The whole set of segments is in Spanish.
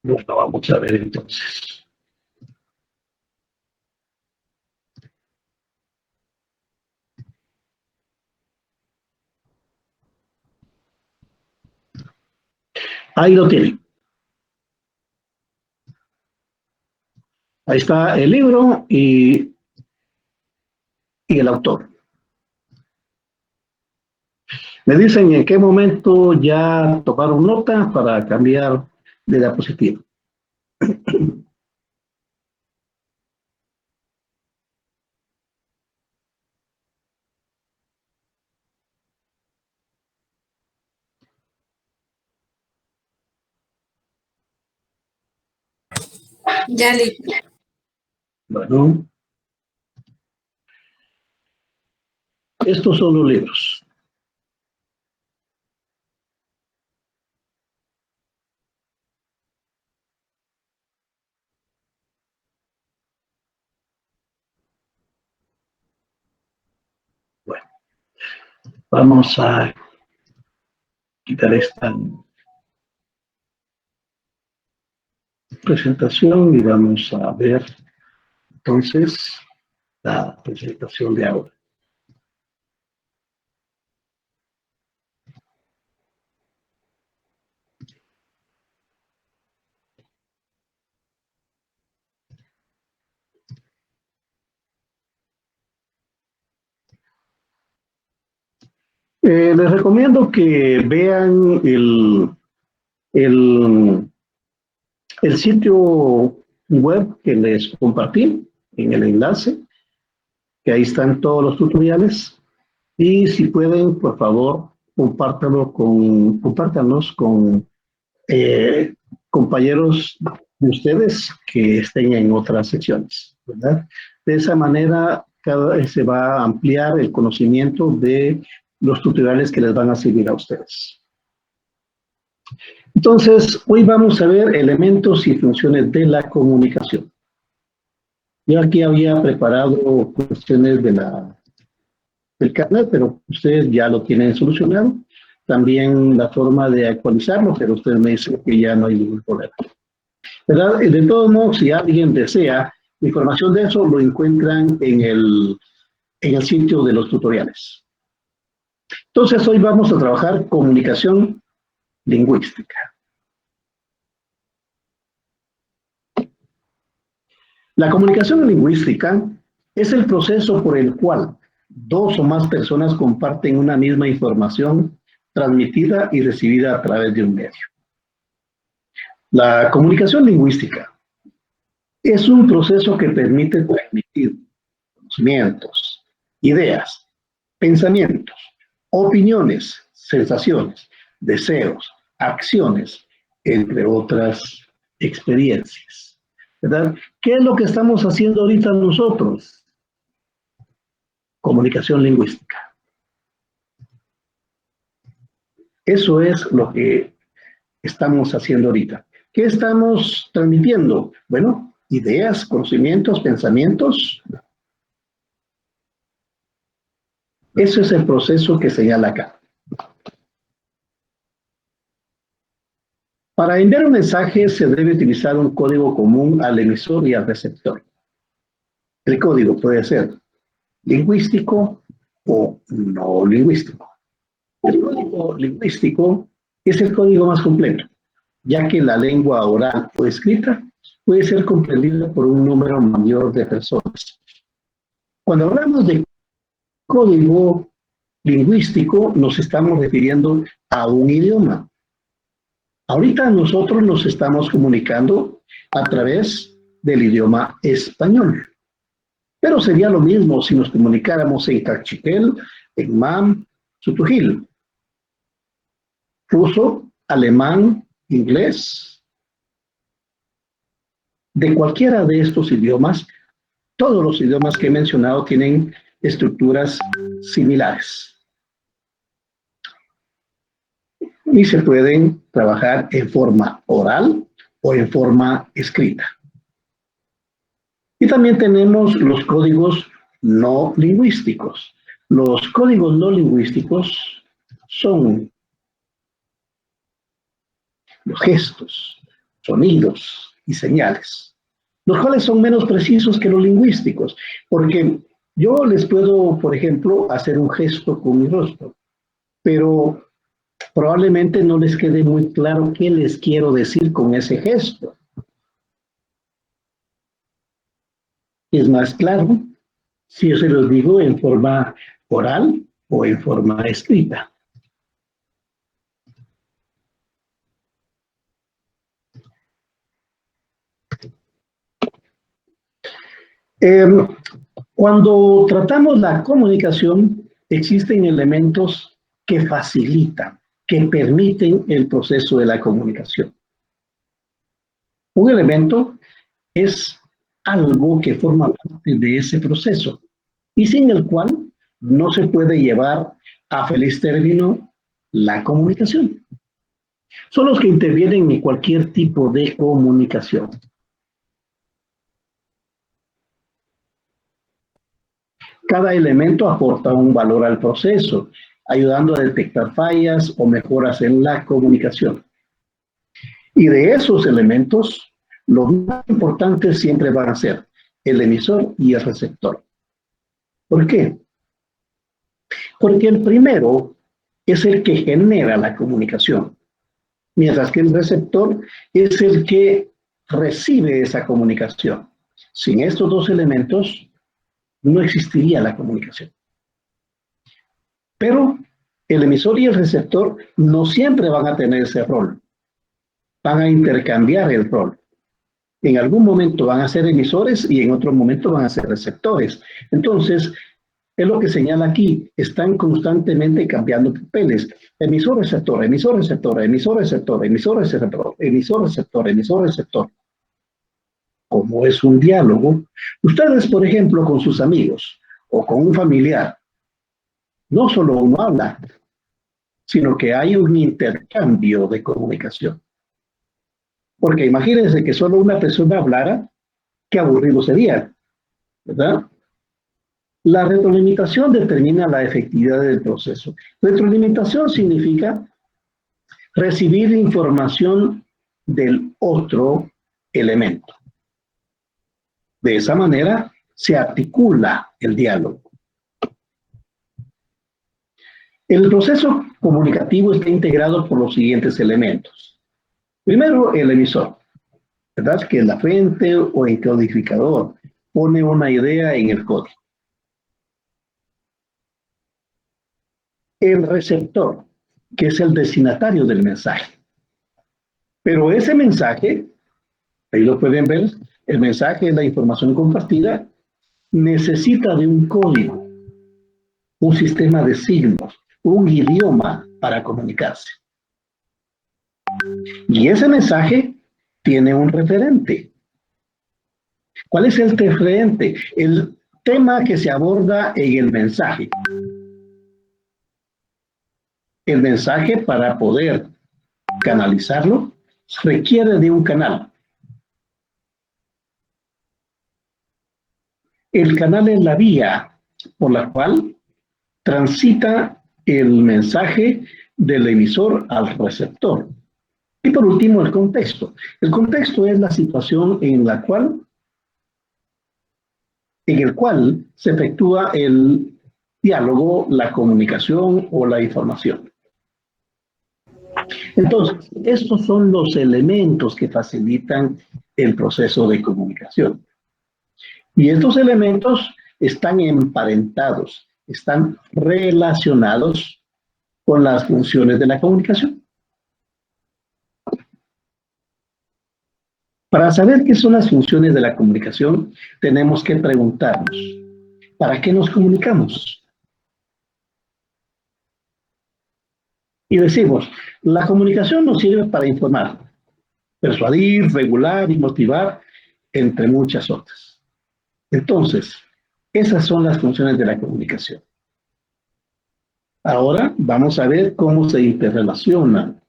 Bueno, vamos a ver entonces. Ahí lo tienen. Ahí está el libro y el autor. Me dicen en qué momento ya tomaron nota para cambiar de diapositiva. Ya le. Bueno, estos son los libros. Bueno, vamos a quitar esta presentación y vamos a ver entonces la presentación de ahora. Les recomiendo que vean el, el sitio web que les compartí en el enlace, que ahí están todos los tutoriales. Y si pueden, por favor, compártanos con compañeros de ustedes que estén en otras secciones, ¿verdad? De esa manera cada vez se va a ampliar el conocimiento de los tutoriales que les van a servir a ustedes. Entonces, hoy vamos a ver elementos y funciones de la comunicación. Yo aquí había preparado cuestiones del carnet, pero ustedes ya lo tienen solucionado. También la forma de actualizarlo, pero ustedes me dicen que ya no hay ningún problema. ¿Verdad? De todos modos, si alguien desea información de eso, lo encuentran en el sitio de los tutoriales. Entonces, hoy vamos a trabajar comunicación lingüística. La comunicación lingüística es el proceso por el cual dos o más personas comparten una misma información transmitida y recibida a través de un medio. La comunicación lingüística es un proceso que permite transmitir conocimientos, ideas, pensamientos, opiniones, sensaciones, deseos, acciones, entre otras experiencias. ¿Verdad? ¿Qué es lo que estamos haciendo ahorita nosotros? Comunicación lingüística. Eso es lo que estamos haciendo ahorita. ¿Qué estamos transmitiendo? Bueno, ideas, conocimientos, pensamientos. Ese es el proceso que señala acá. Para enviar un mensaje se debe utilizar un código común al emisor y al receptor. El código puede ser lingüístico o no lingüístico. El código lingüístico es el código más completo, ya que la lengua oral o escrita puede ser comprendida por un número mayor de personas. Cuando hablamos de código lingüístico, nos estamos refiriendo a un idioma. Ahorita nosotros nos estamos comunicando a través del idioma español. Pero sería lo mismo si nos comunicáramos en cachiquel, en mam, sutujil, ruso, alemán, inglés. De cualquiera de estos idiomas, todos los idiomas que he mencionado tienen estructuras similares. Y se pueden trabajar en forma oral o en forma escrita. Y también tenemos los códigos no lingüísticos. Los códigos no lingüísticos son los gestos, sonidos y señales, los cuales son menos precisos que los lingüísticos, porque yo les puedo, por ejemplo, hacer un gesto con mi rostro, pero probablemente no les quede muy claro qué les quiero decir con ese gesto. Es más claro si yo se los digo en forma oral o en forma escrita. Cuando tratamos la comunicación, existen elementos que facilitan, que permiten el proceso de la comunicación. Un elemento es algo que forma parte de ese proceso y sin el cual no se puede llevar a feliz término la comunicación. Son los que intervienen en cualquier tipo de comunicación. Cada elemento aporta un valor al proceso, ayudando a detectar fallas o mejoras en la comunicación. Y de esos elementos, los más importantes siempre van a ser el emisor y el receptor. ¿Por qué? Porque el primero es el que genera la comunicación, mientras que el receptor es el que recibe esa comunicación. Sin estos dos elementos, no existiría la comunicación. Pero el emisor y el receptor no siempre van a tener ese rol. Van a intercambiar el rol. En algún momento van a ser emisores y en otro momento van a ser receptores. Entonces, es lo que señala aquí, están constantemente cambiando papeles. Emisor, receptor, emisor, receptor, emisor, receptor, emisor, receptor, emisor, receptor, emisor, receptor. Como es un diálogo, ustedes, por ejemplo, con sus amigos o con un familiar, no solo uno habla, sino que hay un intercambio de comunicación. Porque imagínense que solo una persona hablara, qué aburrido sería, ¿verdad? La retroalimentación determina la efectividad del proceso. Retroalimentación significa recibir información del otro elemento. De esa manera se articula el diálogo. El proceso comunicativo está integrado por los siguientes elementos. Primero, el emisor, ¿verdad? Que es la fuente o el codificador pone una idea en el código. El receptor, que es el destinatario del mensaje. Pero ese mensaje, ahí lo pueden ver, el mensaje es la información compartida, necesita de un código, un sistema de signos, un idioma para comunicarse. Y ese mensaje tiene un referente. ¿Cuál es el referente? El tema que se aborda en el mensaje. El mensaje, para poder canalizarlo, requiere de un canal. El canal es la vía por la cual transita el mensaje del emisor al receptor. Y por último, el contexto. El contexto es la situación en el cual se efectúa el diálogo, la comunicación o la información. Entonces, estos son los elementos que facilitan el proceso de comunicación. Y estos elementos están emparentados, están relacionados con las funciones de la comunicación. Para saber qué son las funciones de la comunicación, tenemos que preguntarnos, ¿para qué nos comunicamos? Y decimos, la comunicación nos sirve para informar, persuadir, regular y motivar, entre muchas otras. Entonces, esas son las funciones de la comunicación. Ahora vamos a ver cómo se interrelacionan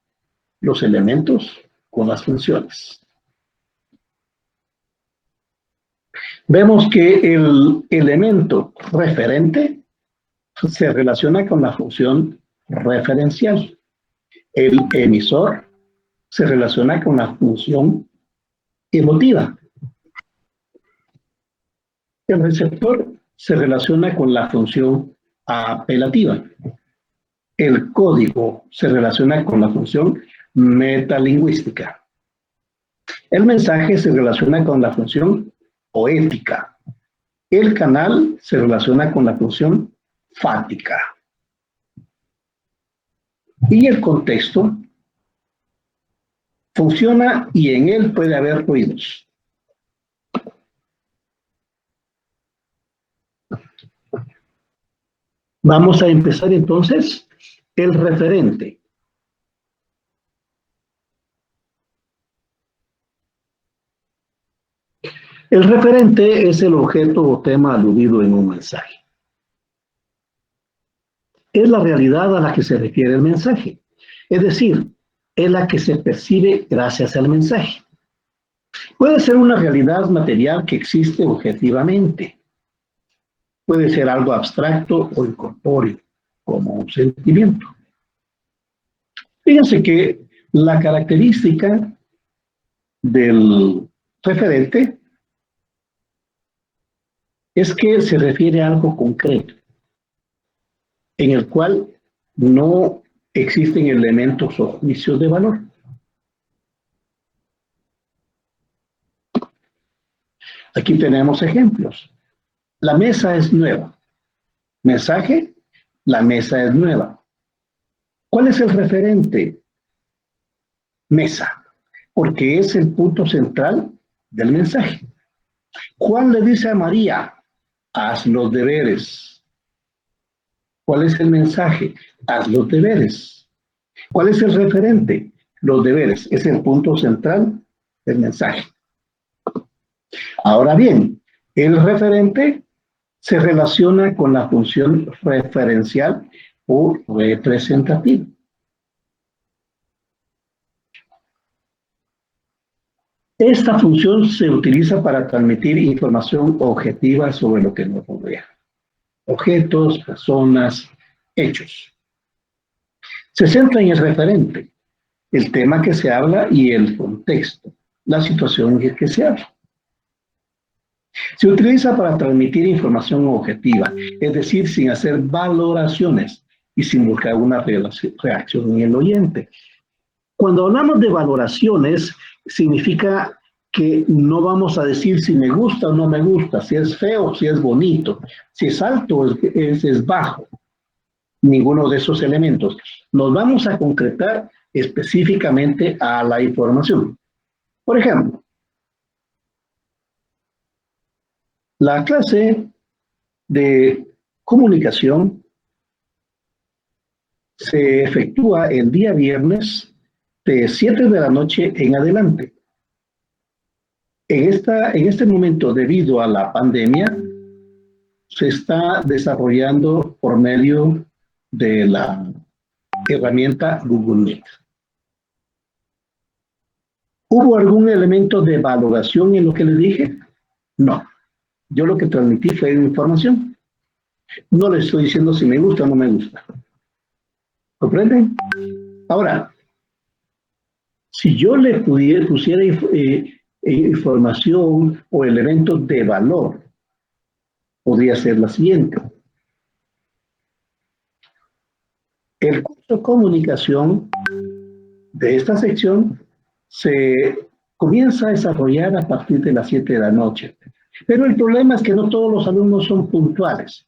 los elementos con las funciones. Vemos que el elemento referente se relaciona con la función referencial. El emisor se relaciona con la función emotiva. El receptor se relaciona con la función apelativa. El código se relaciona con la función metalingüística. El mensaje se relaciona con la función poética. El canal se relaciona con la función fática. Y el contexto funciona y en él puede haber ruidos. Vamos a empezar entonces el referente. El referente es el objeto o tema aludido en un mensaje. Es la realidad a la que se refiere el mensaje. Es decir, es la que se percibe gracias al mensaje. Puede ser una realidad material que existe objetivamente. Puede ser algo abstracto o incorpóreo, como un sentimiento. Fíjense que la característica del referente es que se refiere a algo concreto, en el cual no existen elementos o juicios de valor. Aquí tenemos ejemplos. La mesa es nueva. Mensaje, la mesa es nueva. ¿Cuál es el referente? Mesa, porque es el punto central del mensaje. Juan le dice a María, haz los deberes. ¿Cuál es el mensaje? Haz los deberes. ¿Cuál es el referente? Los deberes. Es el punto central del mensaje. Ahora bien, el referente se relaciona con la función referencial o representativa. Esta función se utiliza para transmitir información objetiva sobre lo que nos rodea. Objetos, personas, hechos. Se centra en el referente, el tema que se habla y el contexto, la situación en que se habla. Se utiliza para transmitir información objetiva, es decir, sin hacer valoraciones y sin buscar una reacción en el oyente. Cuando hablamos de valoraciones, significa que no vamos a decir si me gusta o no me gusta, si es feo o si es bonito, si es alto o es bajo. Ninguno de esos elementos. Nos vamos a concretar específicamente a la información. Por ejemplo, la clase de comunicación se efectúa el día viernes de 7 de la noche en adelante. En este momento, debido a la pandemia, se está desarrollando por medio de la herramienta Google Meet. ¿Hubo algún elemento de valoración en lo que les dije? No. Yo lo que transmití fue información. No les estoy diciendo si me gusta o no me gusta. ¿Comprenden? Ahora, si yo le pusiera información o elementos de valor, podría ser la siguiente. El curso de comunicación de esta sección se comienza a desarrollar a partir de las 7 de la noche. Pero el problema es que no todos los alumnos son puntuales.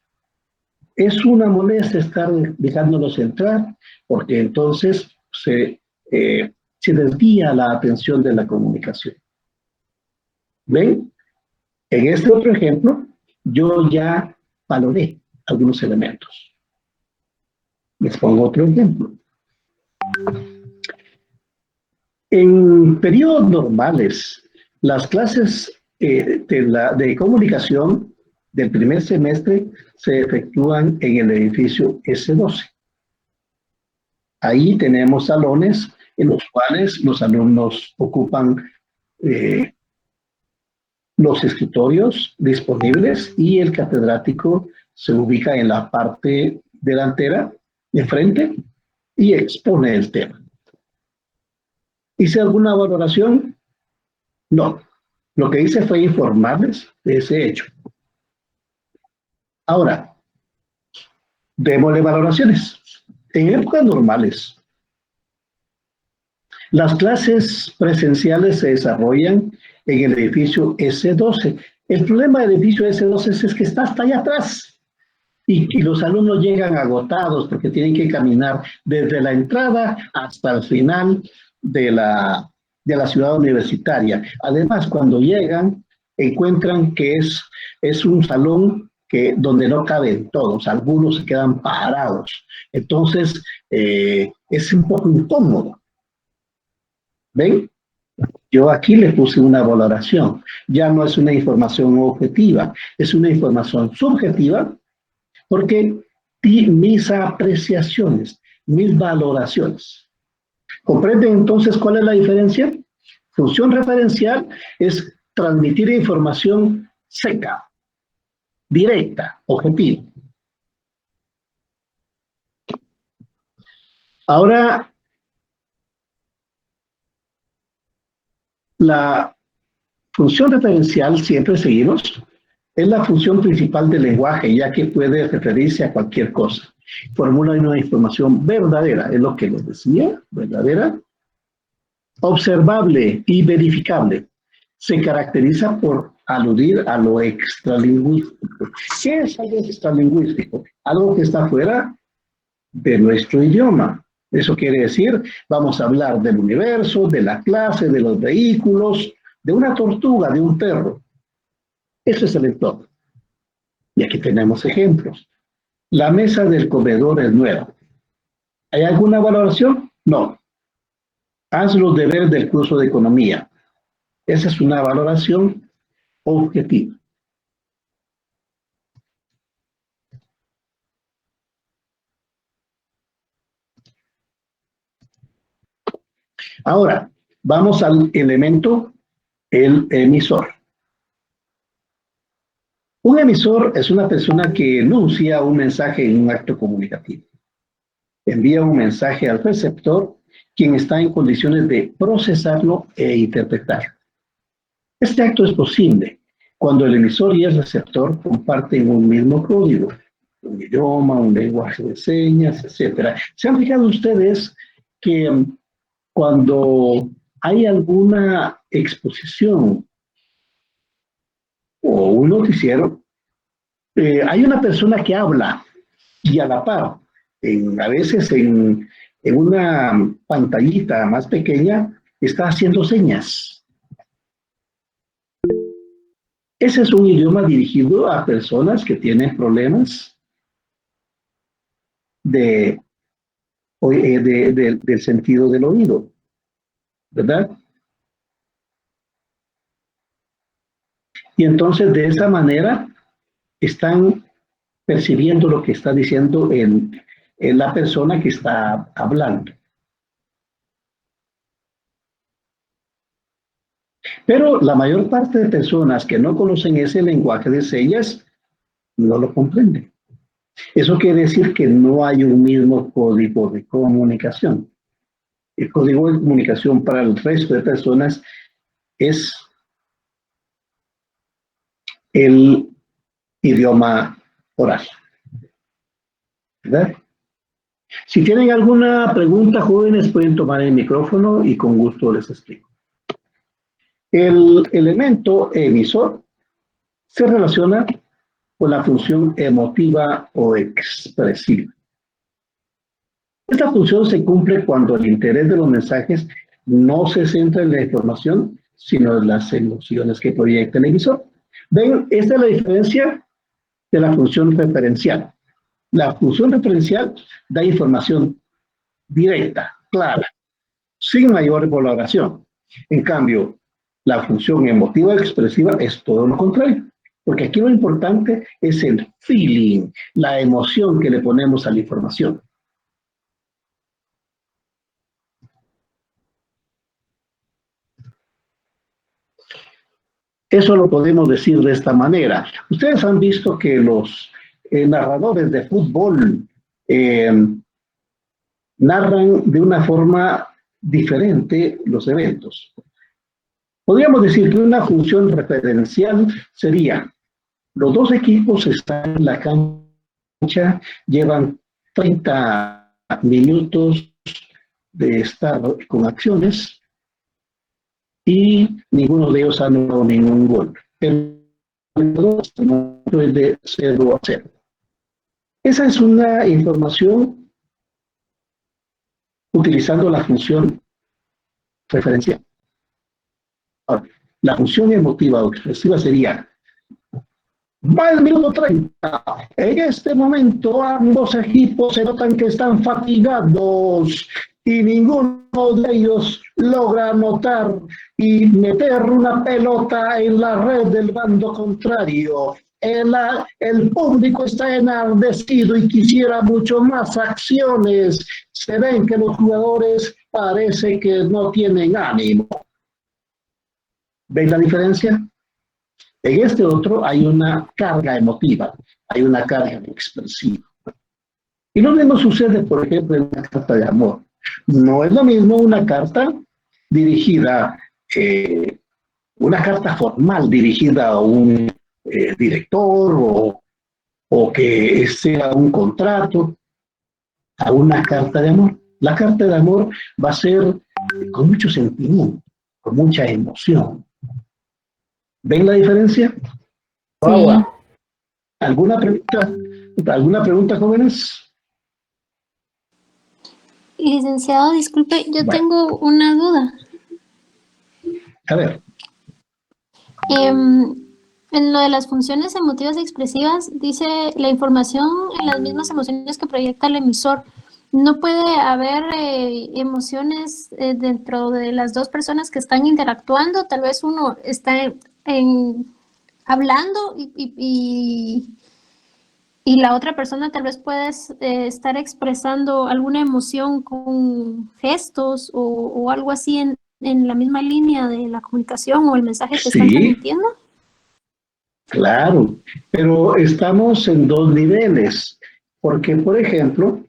Es una molestia estar dejándolos entrar, porque entonces se desvía la atención de la comunicación. ¿Ven? En este otro ejemplo, yo ya valoré algunos elementos. Les pongo otro ejemplo. En periodos normales, las clases de comunicación del primer semestre se efectúan en el edificio S12. Ahí tenemos salones en los cuales los alumnos ocupan los escritorios disponibles y el catedrático se ubica en la parte delantera, de frente, y expone el tema. ¿Hice alguna valoración? No. Lo que hice fue informarles de ese hecho. Ahora, démosle valoraciones. En épocas normales, las clases presenciales se desarrollan en el edificio S12. El problema del edificio S12 es que está hasta allá atrás y los alumnos llegan agotados porque tienen que caminar desde la entrada hasta el final de la ciudad universitaria. Además, cuando llegan, encuentran que es un salón donde no caben todos, algunos se quedan parados. Entonces, es un poco incómodo. ¿Ven? Yo aquí le puse una valoración. Ya no es una información objetiva, es una información subjetiva porque di mis apreciaciones, mis valoraciones. ¿Comprenden entonces cuál es la diferencia? Función referencial es transmitir información seca, directa, objetiva. Ahora, la función referencial, siempre seguimos, es la función principal del lenguaje, ya que puede referirse a cualquier cosa. Formula una información verdadera, es lo que les decía, verdadera, observable y verificable. Se caracteriza por aludir a lo extralingüístico. ¿Qué es algo extralingüístico? Algo que está fuera de nuestro idioma. Eso quiere decir, vamos a hablar del universo, de la clase, de los vehículos, de una tortuga, de un perro. Eso es el entorno. Y aquí tenemos ejemplos. La mesa del comedor es nueva. ¿Hay alguna valoración? No. Haz los deberes del curso de economía. Esa es una valoración objetiva. Ahora, vamos al elemento, el emisor. Un emisor es una persona que enuncia un mensaje en un acto comunicativo. Envía un mensaje al receptor, quien está en condiciones de procesarlo e interpretarlo. Este acto es posible cuando el emisor y el receptor comparten un mismo código, un idioma, un lenguaje de señas, etc. ¿Se han fijado ustedes que cuando hay alguna exposición o un noticiero, hay una persona que habla y a la par, a veces en una pantallita más pequeña, está haciendo señas? Ese es un idioma dirigido a personas que tienen problemas del sentido del oído, ¿verdad? Y entonces de esa manera están percibiendo lo que está diciendo en la persona que está hablando. Pero la mayor parte de personas que no conocen ese lenguaje de señas no lo comprenden. Eso quiere decir que no hay un mismo código de comunicación. El código de comunicación para el resto de personas es el idioma oral, ¿verdad? Si tienen alguna pregunta, jóvenes, pueden tomar el micrófono y con gusto les explico. El elemento emisor se relaciona con la función emotiva o expresiva. Esta función se cumple cuando el interés de los mensajes no se centra en la información, sino en las emociones que proyecta el emisor. ¿Ven? Esta es la diferencia de la función referencial. La función referencial da información directa, clara, sin mayor valoración. En cambio, la función emotiva expresiva es todo lo contrario, porque aquí lo importante es el feeling, la emoción que le ponemos a la información. Eso lo podemos decir de esta manera. Ustedes han visto que los narradores de fútbol narran de una forma diferente los eventos. Podríamos decir que una función referencial sería: los dos equipos están en la cancha, llevan 30 minutos de estar con acciones y ninguno de ellos ha anotado ningún gol. El es de 0-0. Esa es una información utilizando la función referencial. Ahora, la función emotiva o expresiva sería: va el minuto 30. En este momento ambos equipos se notan que están fatigados y ninguno de ellos logra anotar y meter una pelota en la red del bando contrario. El público está enardecido y quisiera mucho más acciones. Se ven que los jugadores parece que no tienen ánimo. ¿Ven la diferencia? En este otro hay una carga emotiva, hay una carga expresiva. Y lo mismo sucede, por ejemplo, en una carta de amor. No es lo mismo una carta dirigida, una carta formal dirigida a un director o que sea un contrato, a una carta de amor. La carta de amor va a ser con mucho sentimiento, con mucha emoción. ¿Ven la diferencia? Sí. ¿Alguna pregunta? ¿Alguna pregunta, jóvenes? Licenciado, disculpe, yo Bueno, tengo una duda. a ver. En lo de las funciones emotivas expresivas, dice la información en las mismas emociones que proyecta el emisor. ¿No puede haber emociones dentro de las dos personas que están interactuando? Tal vez uno está hablando y la otra persona tal vez puede estar expresando alguna emoción con gestos o algo así en la misma línea de la comunicación o el mensaje que están Sí, transmitiendo. claro, pero estamos en dos niveles, porque, por ejemplo,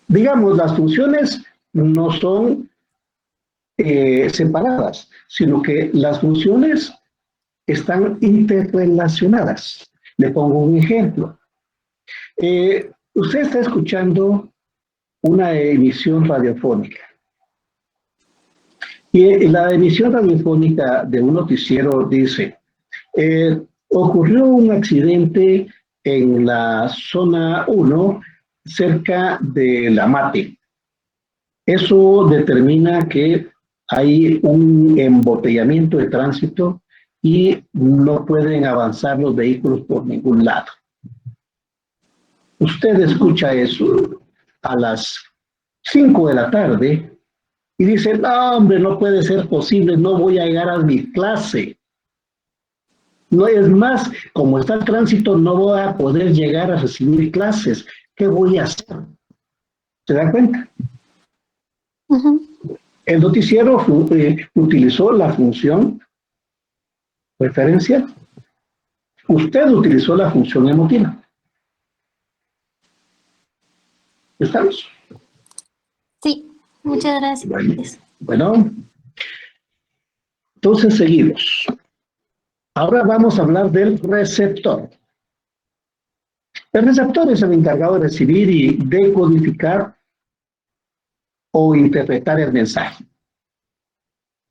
digamos, las funciones no son separadas, sino que las funciones están interrelacionadas. Le pongo un ejemplo. Usted está escuchando una emisión radiofónica. Y la emisión radiofónica de un noticiero dice: ocurrió un accidente en la zona 1, cerca de La Mate. Eso determina que hay un embotellamiento de tránsito y no pueden avanzar los vehículos por ningún lado. Usted escucha eso a las 5 de la tarde y dice: no, hombre, no puede ser posible, no voy a llegar a mi clase. No es más, como está el tránsito, no voy a poder llegar a recibir clases. ¿Qué voy a hacer? ¿Se da cuenta? Uh-huh. El noticiero utilizó la función referencial. Usted utilizó la función emotiva. ¿Estamos? Sí, muchas gracias. Bueno, entonces seguimos. Ahora vamos a hablar del receptor. El receptor es el encargado de recibir y decodificar o interpretar el mensaje.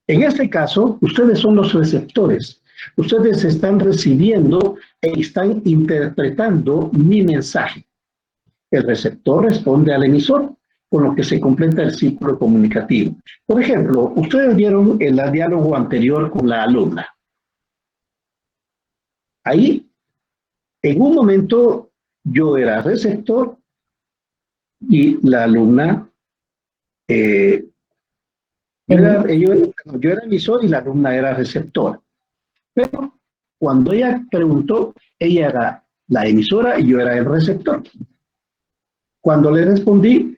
En este caso, ustedes son los receptores. Ustedes están recibiendo e están interpretando mi mensaje. El receptor responde al emisor, con lo que se completa el ciclo comunicativo. Por ejemplo, ustedes vieron el diálogo anterior con la alumna. Ahí, en un momento, yo era receptor y la alumna, yo era emisor y la alumna era receptora. Pero cuando ella preguntó, ella era la emisora y yo era el receptor. Cuando le respondí,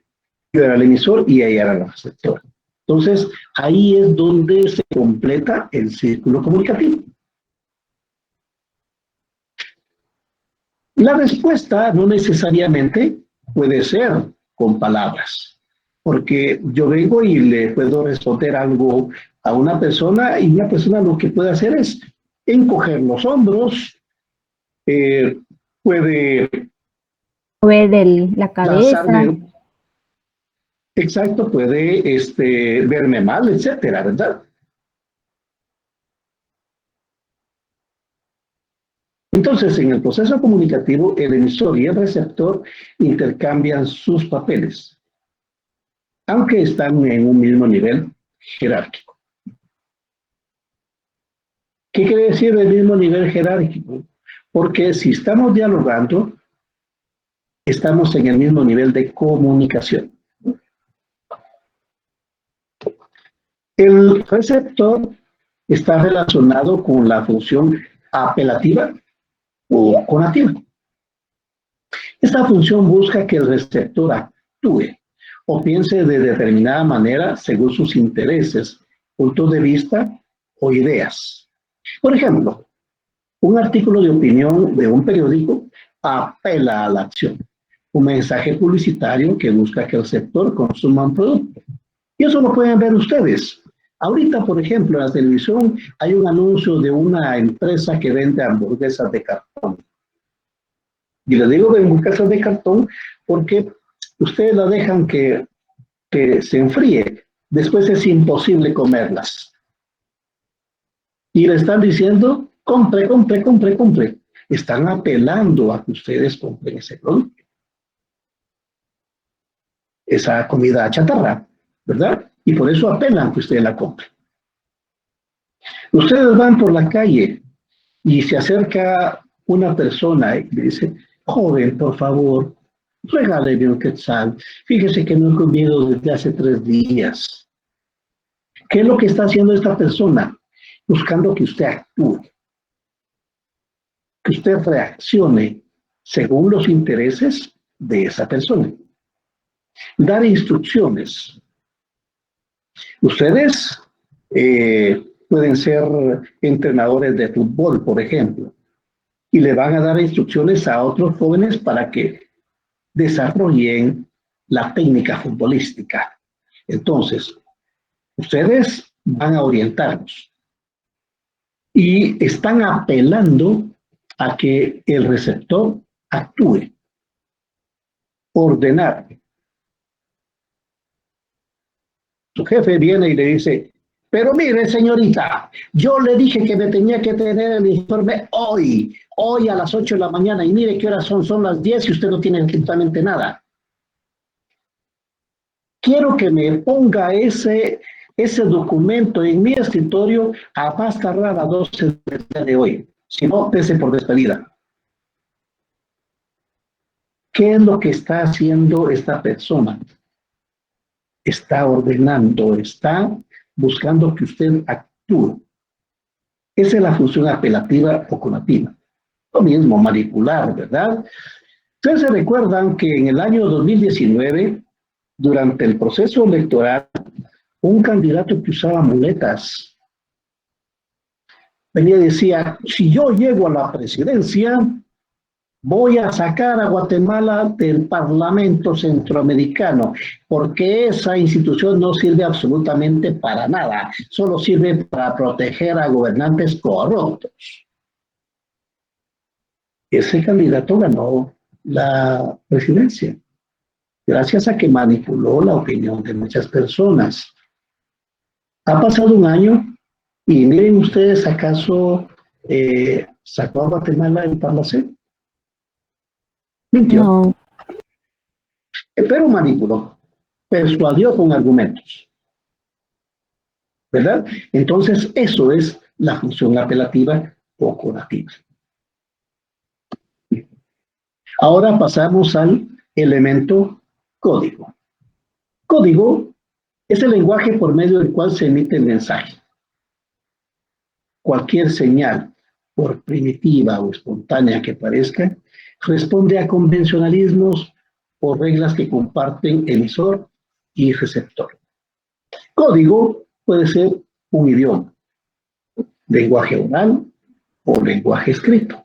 yo era el emisor y ella era la receptora. Entonces, ahí es donde se completa el círculo comunicativo. La respuesta no necesariamente puede ser con palabras. Porque yo vengo y le puedo responder algo a una persona y una persona lo que puede hacer es encoger los hombros, puede Mover la cabeza. lanzarme, exacto, puede verme mal, etcétera, ¿verdad? Entonces, en el proceso comunicativo, el emisor y el receptor intercambian sus papeles, aunque están en un mismo nivel jerárquico. ¿Qué quiere decir el mismo nivel jerárquico? Porque si estamos dialogando, estamos en el mismo nivel de comunicación. El receptor está relacionado con la función apelativa o conativa. Esta función busca que el receptor actúe o piense de determinada manera según sus intereses, puntos de vista o ideas. Por ejemplo, un artículo de opinión de un periódico apela a la acción. Un mensaje publicitario que busca que el sector consuma un producto. Y eso lo pueden ver ustedes. Ahorita, por ejemplo, en la televisión hay un anuncio de una empresa que vende hamburguesas de cartón. Y le digo de hamburguesas de cartón porque ustedes la dejan que se enfríe. Después es imposible comerlas. Y le están diciendo, compre, compre, compre, compre. Están apelando a que ustedes compren ese producto. Esa comida chatarra, ¿verdad? Y por eso apelan que ustedes la compren. Ustedes van por la calle y se acerca una persona y le dice, joven, por favor, regáleme un quetzal. Fíjese que no he comido desde hace 3 días. ¿Qué es lo que está haciendo esta persona? Buscando que usted actúe, que usted reaccione según los intereses de esa persona. Dar instrucciones. Ustedes pueden ser entrenadores de fútbol, por ejemplo, y le van a dar instrucciones a otros jóvenes para que desarrollen la técnica futbolística. Entonces, ustedes van a orientarlos y están apelando a que el receptor actúe, ordenar. Su jefe viene y le dice, pero mire, señorita, yo le dije que me tenía que tener el informe hoy a las 8 de la mañana, y mire qué horas son las 10 y usted no tiene absolutamente nada. Quiero que me ponga ese documento en mi escritorio a más tardar a 12 del día de hoy. Si no, pese por despedida. ¿Qué es lo que está haciendo esta persona? Está ordenando, está buscando que usted actúe. Esa es la función apelativa o conativa. Lo mismo, manipular, ¿verdad? Ustedes se recuerdan que en el año 2019, durante el proceso electoral, un candidato que usaba muletas venía y decía, si yo llego a la presidencia, voy a sacar a Guatemala del Parlamento Centroamericano, porque esa institución no sirve absolutamente para nada, solo sirve para proteger a gobernantes corruptos. Ese candidato ganó la presidencia, gracias a que manipuló la opinión de muchas personas. Ha pasado un año y miren ustedes, ¿acaso sacó a Guatemala del Parlamento? Mintió. No. Pero manipuló, persuadió con argumentos, ¿verdad? Entonces, eso es la función apelativa o conativa. Ahora pasamos al elemento código. Código es el lenguaje por medio del cual se emite el mensaje. Cualquier señal, por primitiva o espontánea que parezca, responde a convencionalismos o reglas que comparten emisor y receptor. Código puede ser un idioma, lenguaje oral o lenguaje escrito.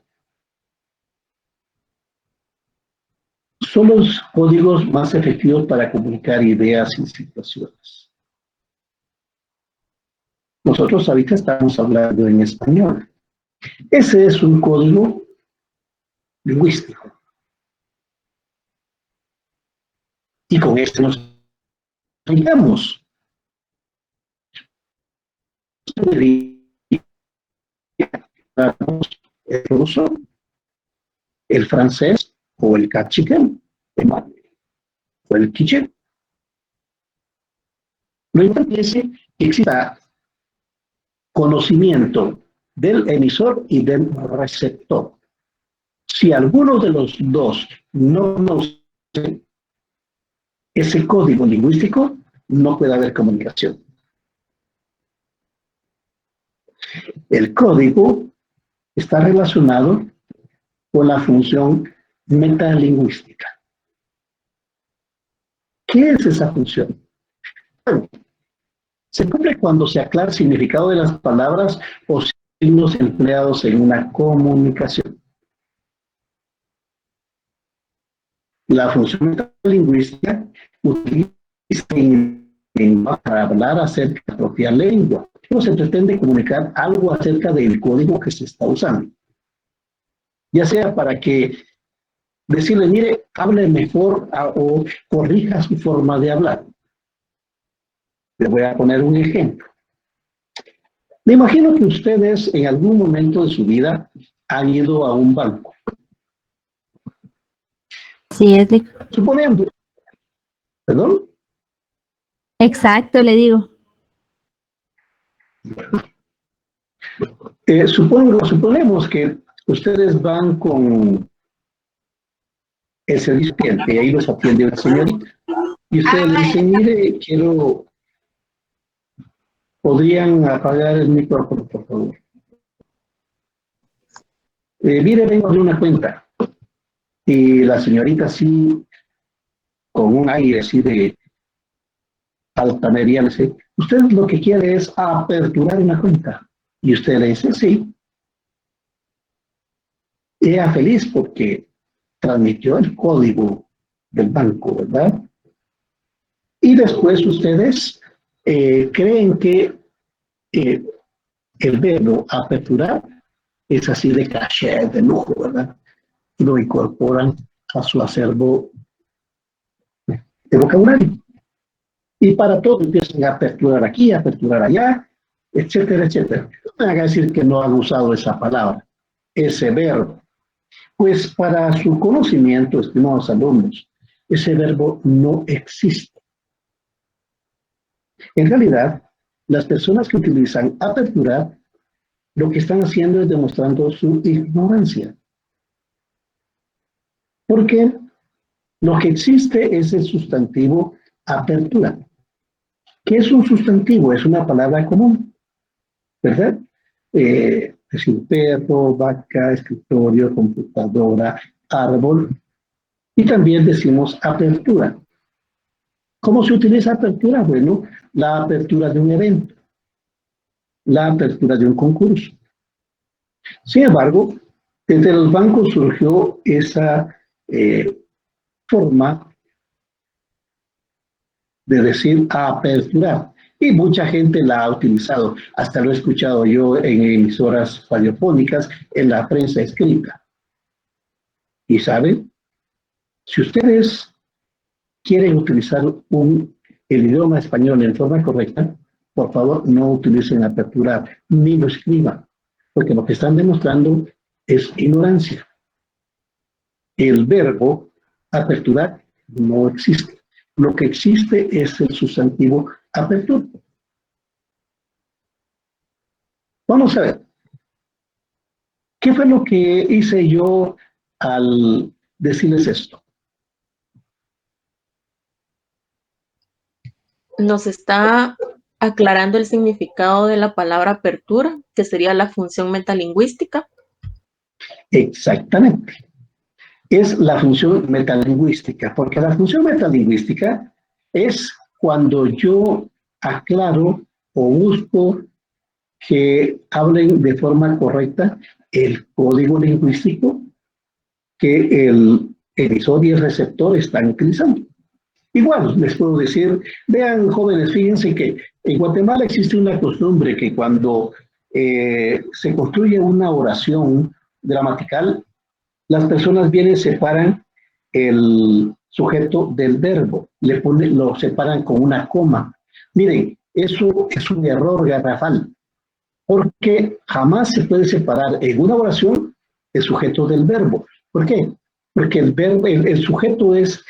son los códigos más efectivos para comunicar ideas y situaciones. Nosotros ahorita estamos hablando en español. Ese es un código lingüístico. Y con este nos comunicamos. El ruso, el francés o el cachiquel, o el quiché. Lo importante es que exista conocimiento del emisor y del receptor. Si alguno de los dos no conoce ese código lingüístico, no puede haber comunicación. El código está relacionado con la función metalingüística. ¿Qué es esa función? Bueno, se cumple cuando se aclara el significado de las palabras o signos empleados en una comunicación. La función metalingüística utiliza para hablar acerca de la propia lengua. No se pretende comunicar algo acerca del código que se está usando. Ya sea para que decirle, mire, hable mejor o corrija su forma de hablar. Le voy a poner un ejemplo. Me imagino que ustedes en algún momento de su vida han ido a un banco. Sí, es de... Suponiendo, ¿perdón? Exacto, le digo. Suponemos que ustedes van con el servicio cliente y ahí los atiende una señorita. Y ustedes le dicen, mire, ¿podrían apagar el micrófono, por favor? Mire, vengo a abrir una cuenta. Y la señorita así, con un aire así de altanería, le dice, usted lo que quiere es aperturar una cuenta. Y usted le dice, sí. Y ella feliz porque transmitió el código del banco, ¿verdad? Y después ustedes creen que el verbo aperturar es así de caché, de lujo, ¿verdad? Y lo incorporan a su acervo de vocabulario. Y para todo empiezan a aperturar aquí, a aperturar allá, etcétera, etcétera. No me haga decir que no han usado esa palabra, ese verbo. Pues para su conocimiento, estimados alumnos, ese verbo no existe. En realidad, las personas que utilizan aperturar, lo que están haciendo es demostrando su ignorancia. Porque lo que existe es el sustantivo apertura. ¿Qué es un sustantivo? Es una palabra común, ¿verdad? Es decir, perro, vaca, escritorio, computadora, árbol. Y también decimos apertura. ¿Cómo se utiliza apertura? Bueno, la apertura de un evento, la apertura de un concurso. Sin embargo, desde los bancos surgió esa forma de decir aperturar. Y mucha gente la ha utilizado. Hasta lo he escuchado yo en emisoras radiofónicas, en la prensa escrita. Y saben, si ustedes quieren utilizar el idioma español en forma correcta, por favor no utilicen aperturar, ni lo escriban, porque lo que están demostrando es ignorancia. El verbo aperturar no existe. Lo que existe es el sustantivo apertura. Vamos a ver. ¿Qué fue lo que hice yo al decirles esto? Nos está aclarando el significado de la palabra apertura, que sería la función metalingüística. Exactamente. Es la función metalingüística, porque la función metalingüística es cuando yo aclaro o busco que hablen de forma correcta el código lingüístico que el emisor y el receptor están utilizando. Igual, les puedo decir, vean jóvenes, fíjense que en Guatemala existe una costumbre que cuando se construye una oración gramatical, las personas vienen y separan el sujeto del verbo, lo separan con una coma. Miren, eso es un error garrafal, porque jamás se puede separar en una oración el sujeto del verbo. ¿Por qué? Porque el sujeto es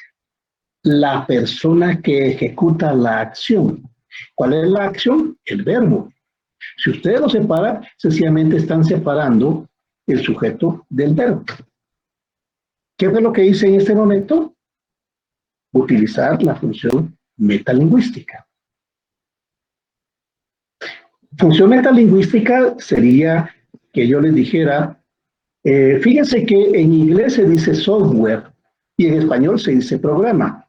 la persona que ejecuta la acción. ¿Cuál es la acción? El verbo. Si ustedes lo separan, sencillamente están separando el sujeto del verbo. ¿Qué fue lo que hice en este momento? Utilizar la función metalingüística. Función metalingüística sería que yo les dijera, fíjense que en inglés se dice software y en español se dice programa.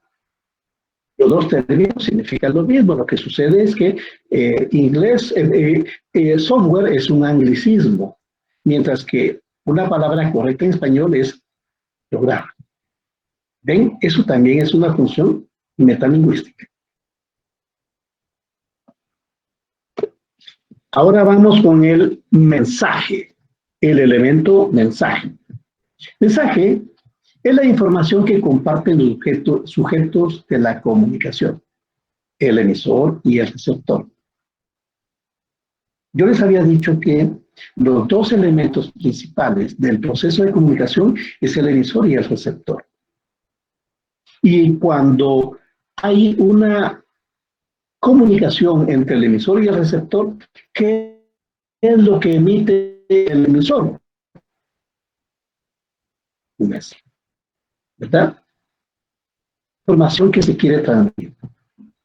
Los dos términos significan lo mismo. Lo que sucede es que software es un anglicismo, mientras que una palabra correcta en español es programa. ¿Ven? Eso también es una función metalingüística. Ahora vamos con el mensaje, el elemento mensaje. Mensaje es la información que comparten los sujetos de la comunicación, el emisor y el receptor. Yo les había dicho que los dos elementos principales del proceso de comunicación es el emisor y el receptor. Y cuando hay una comunicación entre el emisor y el receptor, ¿qué es lo que emite el emisor? Un mensaje, ¿verdad? Información que se quiere transmitir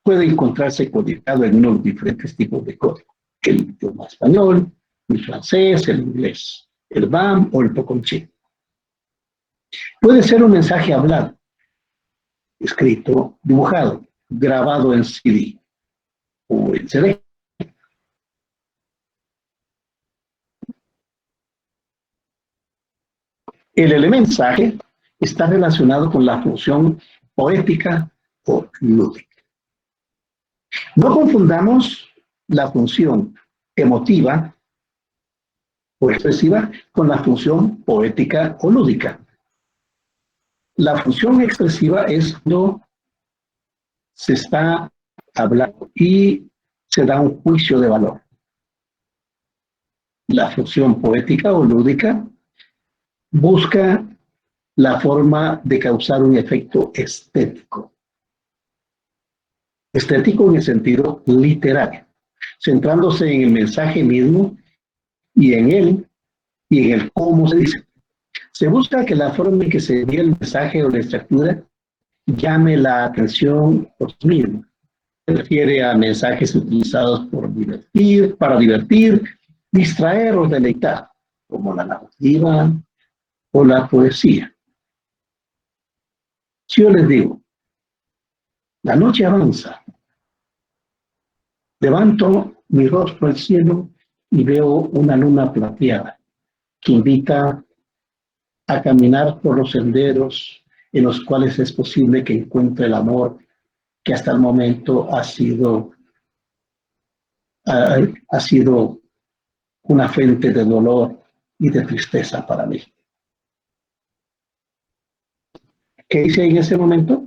puede encontrarse codificado en unos diferentes tipos de código. El idioma español, el francés, el inglés, el BAM o el Poconchí. Puede ser un mensaje hablado, escrito, dibujado, grabado en CD o en CD. El mensaje está relacionado con la función poética o lúdica. No confundamos la función emotiva o expresiva con la función poética o lúdica. La función expresiva es cuando se está hablando y se da un juicio de valor. La función poética o lúdica busca la forma de causar un efecto estético. Estético en el sentido literario, centrándose en el mensaje mismo y en él y en el cómo se dice. Se busca que la forma en que se envía el mensaje o la estructura llame la atención por sí mismo. Se refiere a mensajes utilizados para divertir, distraer o deleitar, como la narrativa o la poesía. Si yo les digo, la noche avanza, levanto mi rostro al cielo y veo una luna plateada que invita a caminar por los senderos en los cuales es posible que encuentre el amor que hasta el momento ha sido una fuente de dolor y de tristeza para mí. ¿Qué hice en ese momento?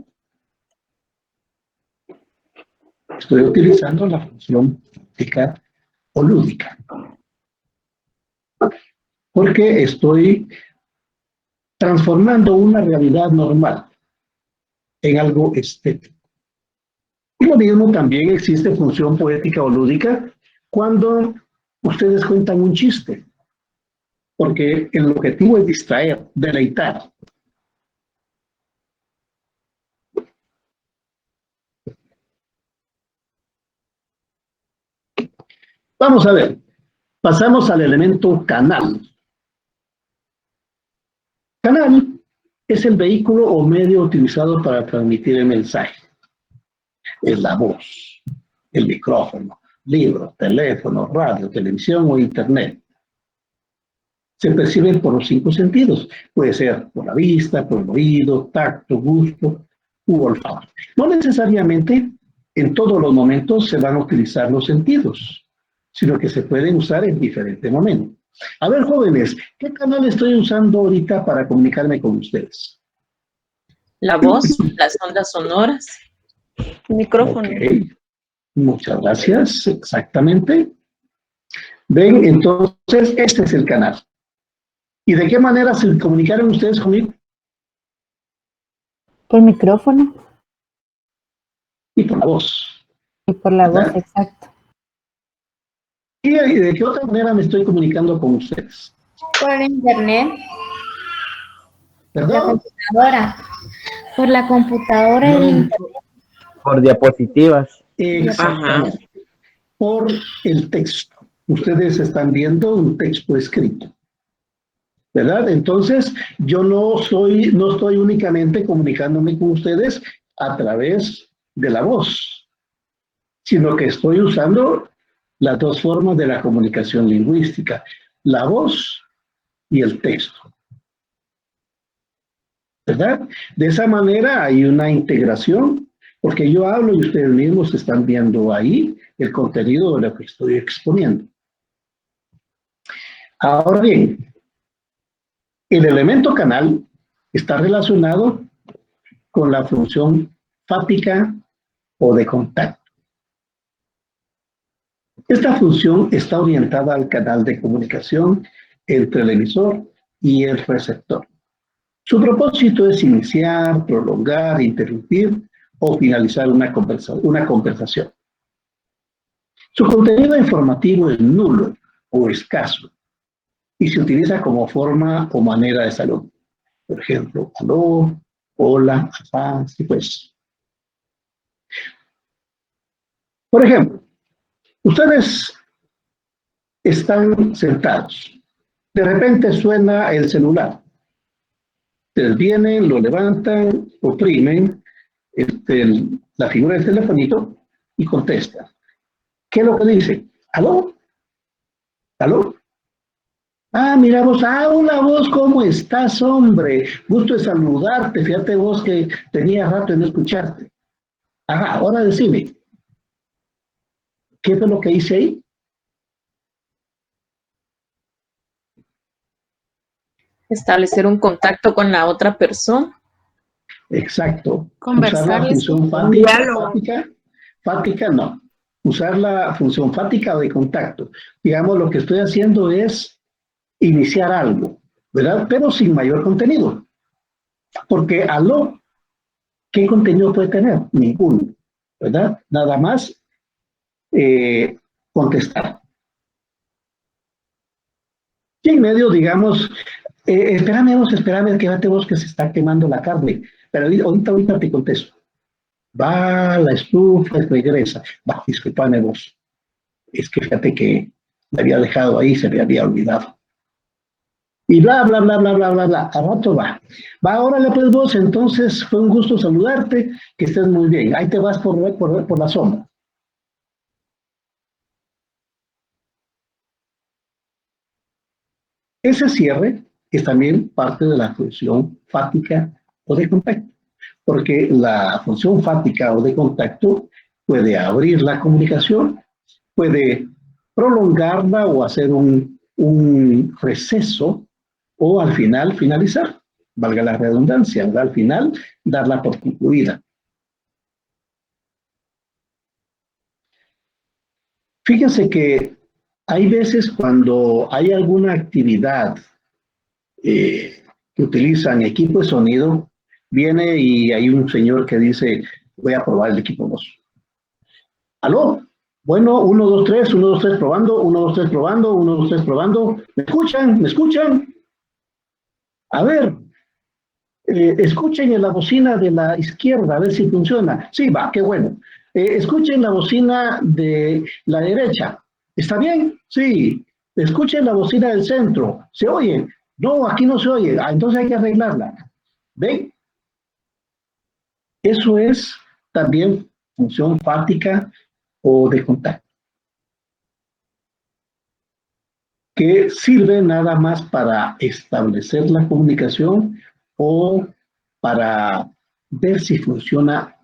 Estoy utilizando la función poética o lúdica. Porque estoy transformando una realidad normal en algo estético. Y lo mismo también existe función poética o lúdica cuando ustedes cuentan un chiste, porque el objetivo es distraer, deleitar. Vamos a ver, pasamos al elemento canal. Canal es el vehículo o medio utilizado para transmitir el mensaje. Es la voz, el micrófono, libro, teléfono, radio, televisión o internet. se perciben por los 5 sentidos. Puede ser por la vista, por el oído, tacto, gusto u olfato. No necesariamente en todos los momentos se van a utilizar los sentidos, sino que se pueden usar en diferentes momentos. A ver, jóvenes, ¿qué canal estoy usando ahorita para comunicarme con ustedes? La voz, las ondas sonoras. Micrófono. Ok, muchas gracias, exactamente. Ven, entonces, este es el canal. ¿Y de qué manera se comunicaron ustedes conmigo? Por micrófono Y por la voz, y por la voz, ¿verdad? exacto. ¿Y de qué otra manera me estoy comunicando con ustedes? Por internet, la ¿Verdad? computadora. Por la computadora, Yo- el internet. Por diapositivas. Exactamente. Por el texto. Ustedes están viendo un texto escrito, ¿verdad? Entonces, yo no estoy únicamente comunicándome con ustedes a través de la voz, sino que estoy usando las dos formas de la comunicación lingüística, la voz y el texto, ¿verdad? De esa manera hay una integración, porque yo hablo y ustedes mismos están viendo ahí el contenido de lo que estoy exponiendo. Ahora bien, el elemento canal está relacionado con la función fática o de contacto. Esta función está orientada al canal de comunicación entre el emisor y el receptor. Su propósito es iniciar, prolongar, interrumpir o finalizar una conversación. Su contenido informativo es nulo o escaso y se utiliza como forma o manera de salud. Por ejemplo, aló, hola, ajá, y pues. Por ejemplo, ustedes están sentados. De repente suena el celular. Ustedes vienen, lo levantan, oprimen la figura del telefonito y contestan. ¿Qué es lo que dice? ¿Aló? ¿Aló? Ah, mira vos, hola vos, ¿cómo estás, hombre? Gusto de saludarte, fíjate vos que tenía rato de no escucharte. Ajá, ahora decime, ¿qué fue lo que hice ahí? Establecer un contacto con la otra persona. Exacto. Conversar, Usar la función fática no. Usar la función fática o de contacto. Digamos, lo que estoy haciendo es iniciar algo, ¿verdad? Pero sin mayor contenido. Porque aló, ¿qué contenido puede tener? Ninguno, ¿verdad? Nada más contestar. Y en medio, digamos, espérame, quédate vos que se está quemando la carne. Pero ahorita te contesto. Va la estufa y regresa. Va, disculpame vos. Es que fíjate que me había dejado ahí, se me había olvidado. Y bla, bla, bla, bla, bla, bla, bla. A rato va. Va, órale pues vos, entonces fue un gusto saludarte, que estés muy bien. Ahí te vas por la sombra. Ese cierre es también parte de la función fática o de contacto, porque la función fática o de contacto puede abrir la comunicación, puede prolongarla o hacer un receso o al final finalizar, valga la redundancia, ¿verdad? Al final darla por concluida. Fíjense que hay veces cuando hay alguna actividad que utilizan equipo de sonido, viene y hay un señor que dice, voy a probar el equipo 2. ¿Aló? Bueno, 1, 2, 3, 1, 2, 3 probando, 1, 2, 3 probando, 1, 2, 3 probando. ¿Me escuchan? ¿Me escuchan? A ver, escuchen en la bocina de la izquierda, a ver si funciona. Sí, va, qué bueno. Escuchen la bocina de la derecha. ¿Está bien? Sí. Escuchen la bocina del centro. ¿Se oye? No, aquí no se oye. Ah, entonces hay que arreglarla. ¿Ven? Eso es también función fática o de contacto. que sirve nada más para establecer la comunicación o para ver si funciona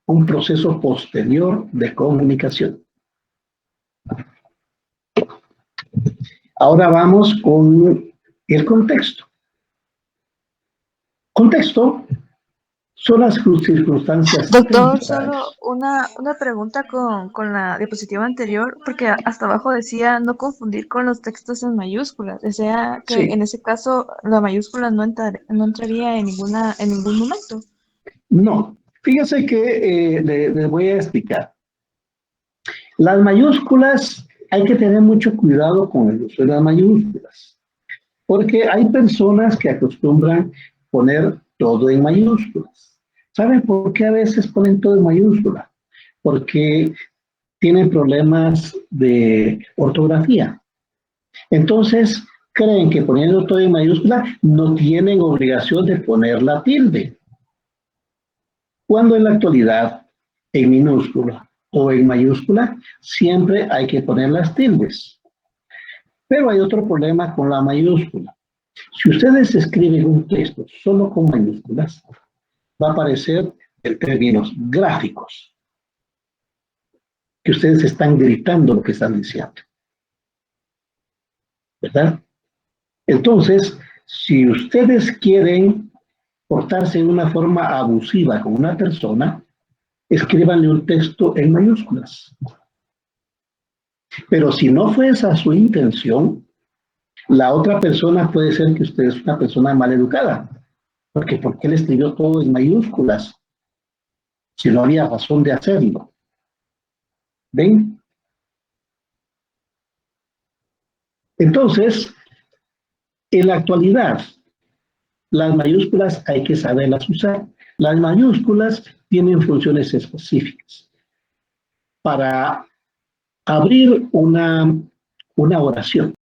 un proceso posterior de comunicación. Ahora vamos con el contexto. Contexto son las circunstancias. Doctor, temporales. solo una pregunta con la diapositiva anterior, porque hasta abajo decía no confundir con los textos en mayúsculas. O sea que Sí. en ese caso la mayúscula no entraría en ningún momento. No, fíjese que les voy a explicar. Las mayúsculas, hay que tener mucho cuidado con el uso de las mayúsculas, porque hay personas que acostumbran poner todo en mayúsculas. ¿Saben por qué a veces ponen todo en mayúscula? Porque tienen problemas de ortografía. Entonces, creen que poniendo todo en mayúscula no tienen obligación de poner la tilde. Cuando en la actualidad, en minúscula o en mayúscula, siempre hay que poner las tildes. Pero hay otro problema con la mayúscula. Si ustedes escriben un texto solo con mayúsculas, va a aparecer en términos gráficos, que ustedes están gritando lo que están diciendo. ¿Verdad? Entonces, si ustedes quieren portarse en una forma abusiva con una persona, escríbanle un texto en mayúsculas. Pero si no fue esa su intención, la otra persona puede ser que usted es una persona mal educada. Porque ¿por qué le escribió todo en mayúsculas? Si no había razón de hacerlo. ¿Ven? Entonces, en la actualidad, las mayúsculas hay que saberlas usar. Las mayúsculas tienen funciones específicas. Para abrir una oración,